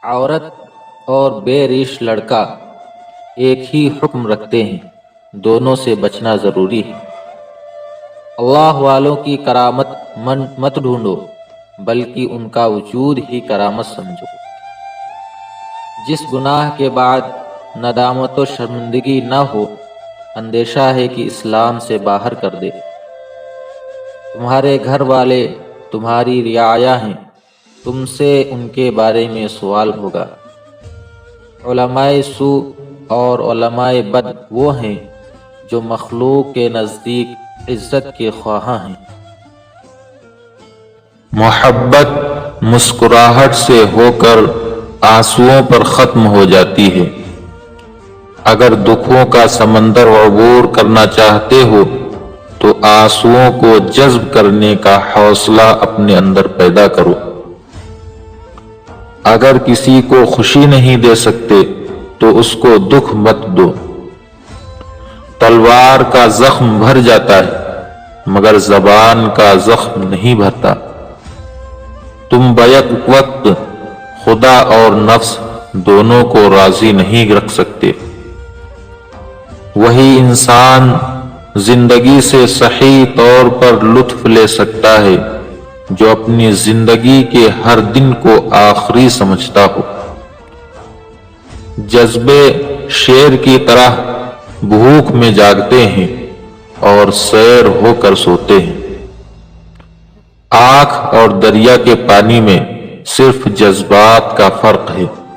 عورت اور بے ریش لڑکا ایک ہی حکم رکھتے ہیں، دونوں سے بچنا ضروری ہے۔ اللہ والوں کی کرامت مت ڈھونڈو، بلکہ ان کا وجود ہی کرامت سمجھو۔ جس گناہ کے بعد ندامت و شرمندگی نہ ہو، اندیشہ ہے کہ اسلام سے باہر کر دے۔ تمہارے گھر والے تمہاری رعایا ہیں، تم سے ان کے بارے میں سوال ہوگا۔ علماء سوء اور علماء بد وہ ہیں جو مخلوق کے نزدیک عزت کے خواہاں ہیں۔ محبت مسکراہٹ سے ہو کر آنسوؤں پر ختم ہو جاتی ہے۔ اگر دکھوں کا سمندر عبور کرنا چاہتے ہو تو آنسوؤں کو جذب کرنے کا حوصلہ اپنے اندر پیدا کرو۔ اگر کسی کو خوشی نہیں دے سکتے تو اس کو دکھ مت دو۔ تلوار کا زخم بھر جاتا ہے مگر زبان کا زخم نہیں بھرتا۔ تم بیک وقت خدا اور نفس دونوں کو راضی نہیں رکھ سکتے۔ وہی انسان زندگی سے صحیح طور پر لطف لے سکتا ہے جو اپنی زندگی کے ہر دن کو آخری سمجھتا ہو۔ جذبے شیر کی طرح بھوک میں جاگتے ہیں اور سیر ہو کر سوتے ہیں۔ آنکھ اور دریا کے پانی میں صرف جذبات کا فرق ہے۔